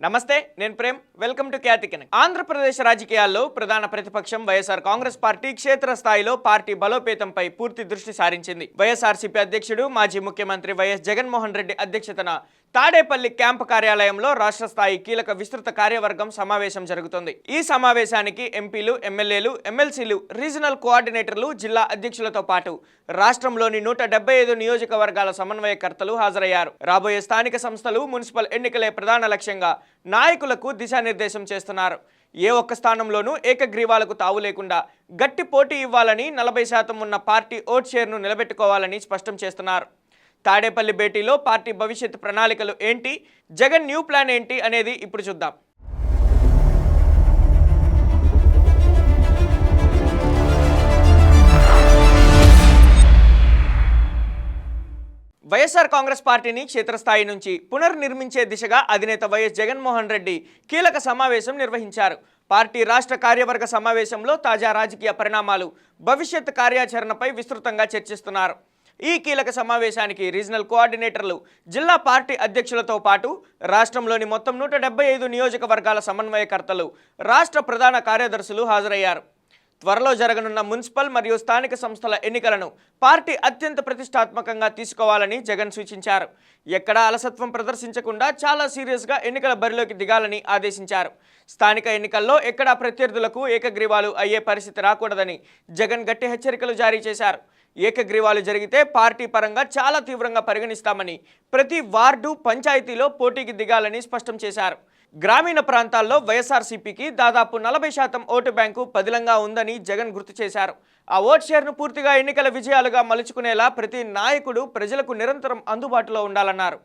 నమస్తే, నేను Prem. Welcome to Khyathi connect. Andhra Pradesh రాజకీయాల్లో ప్రధాన ప్రతిపక్షం వైఎస్ఆర్ కాంగ్రెస్ పార్టీ క్షేత్రస్థాయిలో పార్టీ బలోపేతంపై పూర్తి దృష్టి సారించింది. వైఎస్ఆర్సీపీ అధ్యక్షుడు మాజీ ముఖ్యమంత్రి వైఎస్ జగన్మోహన్ రెడ్డి అధ్యక్షతన తాడేపల్లి క్యాంపు కార్యాలయంలో రాష్ట్ర స్థాయి కీలక విస్తృత కార్యవర్గం సమావేశం జరుగుతుంది. ఈ సమావేశానికి ఎంపీలు, ఎమ్మెల్యేలు, ఎమ్మెల్సీలు, రీజనల్ కోఆర్డినేటర్లు, జిల్లా అధ్యక్షులతో పాటు రాష్ట్రంలోని 175 నియోజకవర్గాల సమన్వయకర్తలు హాజరయ్యారు. రాబోయే స్థానిక సంస్థలు, మున్సిపల్ ఎన్నికలే ప్రధాన లక్ష్యంగా నాయకులకు దిశానిర్దేశం చేస్తున్నారు. ఏ ఒక్క స్థానంలోనూ ఏకగ్రీవాలకు తావు లేకుండా గట్టి పోటీ ఇవ్వాలని, 40% ఉన్న పార్టీ ఓట్ షేర్ను నిలబెట్టుకోవాలని స్పష్టం చేస్తున్నారు. తాడేపల్లి భేటీలో పార్టీ భవిష్యత్ ప్రణాళికలు ఏంటి, జగన్ న్యూ ప్లాన్ ఏంటి అనేది ఇప్పుడు చూద్దాం. వైఎస్ఆర్ కాంగ్రెస్ పార్టీని క్షేత్రస్థాయి నుంచి పునర్నిర్మించే దిశగా అధినేత వైఎస్ జగన్మోహన్ రెడ్డి కీలక సమావేశం నిర్వహించారు. పార్టీ రాష్ట్ర కార్యవర్గ సమావేశంలో తాజా రాజకీయ పరిణామాలు, భవిష్యత్ కార్యాచరణపై విస్తృతంగా చర్చిస్తున్నారు. ఈ కీలక సమావేశానికి రీజనల్ కోఆర్డినేటర్లు, జిల్లా పార్టీ అధ్యక్షులతో పాటు రాష్ట్రంలోని మొత్తం 175 నియోజకవర్గాల సమన్వయకర్తలు, రాష్ట్ర ప్రధాన కార్యదర్శులు హాజరయ్యారు. త్వరలో జరగనున్న మున్సిపల్ మరియు స్థానిక సంస్థల ఎన్నికలను పార్టీ అత్యంత ప్రతిష్టాత్మకంగా తీసుకోవాలని జగన్ సూచించారు. ఎక్కడా అలసత్వం ప్రదర్శించకుండా చాలా సీరియస్గా ఎన్నికల బరిలోకి దిగాలని ఆదేశించారు. స్థానిక ఎన్నికల్లో ఎక్కడా ప్రత్యర్థులకు ఏకగ్రీవాలు అయ్యే పరిస్థితి రాకూడదని జగన్ గట్టి హెచ్చరికలు జారీ చేశారు. ఏకగ్రీవాలు జరిగితే పార్టీ పరంగా చాలా తీవ్రంగా పరిగణిస్తామని, ప్రతి వార్డు, పంచాయతీలో పోటీకి దిగాలని స్పష్టం చేశారు. గ్రామీణ ప్రాంతాల్లో వైఎస్ఆర్సీపీకి దాదాపు 40% ఓటు బ్యాంకు పదిలంగా ఉందని జగన్ గుర్తు చేశారు. ఆ ఓట్ షేర్ను పూర్తిగా ఎన్నికల విజయాలుగా మలుచుకునేలా ప్రతి నాయకుడు ప్రజలకు నిరంతరం అందుబాటులో ఉండాలన్నారు.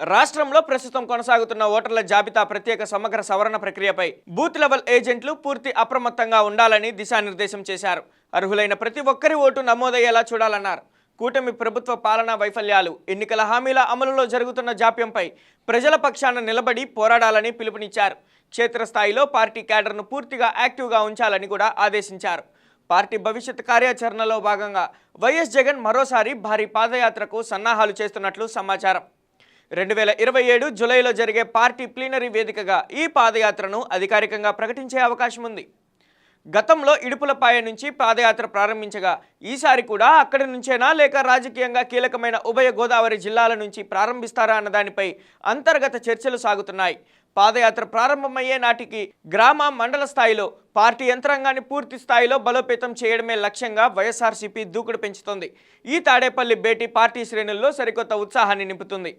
రాష్ట్రంలో ప్రస్తుతం కొనసాగుతున్న ఓటర్ల జాబితా ప్రత్యేక సమగ్ర సవరణ ప్రక్రియపై బూత్ లెవెల్ ఏజెంట్లు పూర్తి అప్రమత్తంగా ఉండాలని దిశానిర్దేశం చేశారు. అర్హులైన ప్రతి ఒక్కరి ఓటు నమోదయ్యేలా చూడాలన్నారు. కూటమి ప్రభుత్వ పాలనా వైఫల్యాలు, ఎన్నికల హామీల అమలులో జరుగుతున్న జాప్యంపై ప్రజల పక్షాన నిలబడి పోరాడాలని పిలుపునిచ్చారు. క్షేత్రస్థాయిలో పార్టీ క్యాడర్ను పూర్తిగా యాక్టివ్గా ఉంచాలని కూడా ఆదేశించారు. పార్టీ భవిష్యత్ కార్యాచరణలో భాగంగా వైఎస్ జగన్ మరోసారి భారీ పాదయాత్రకు సన్నాహాలు చేస్తున్నట్లు సమాచారం. 2027 జూలైలో జరిగే పార్టీ ప్లీనరీ వేదికగా ఈ పాదయాత్రను అధికారికంగా ప్రకటించే అవకాశం ఉంది. గతంలో ఇడుపులపాయ నుంచి పాదయాత్ర ప్రారంభించగా ఈసారి కూడా అక్కడి నుంచేనా లేక రాజకీయంగా కీలకమైన ఉభయ గోదావరి జిల్లాల నుంచి ప్రారంభిస్తారా అన్న దానిపై అంతర్గత చర్చలు సాగుతున్నాయి. పాదయాత్ర ప్రారంభమయ్యే నాటికి గ్రామ, మండల స్థాయిలో పార్టీ యంత్రాంగాన్ని పూర్తి స్థాయిలో బలోపేతం చేయడమే లక్ష్యంగా వైఎస్ఆర్సీపీ దూకుడు పెంచుతోంది. ఈ తాడేపల్లి భేటీ పార్టీ శ్రేణుల్లో సరికొత్త ఉత్సాహాన్ని నింపుతుంది.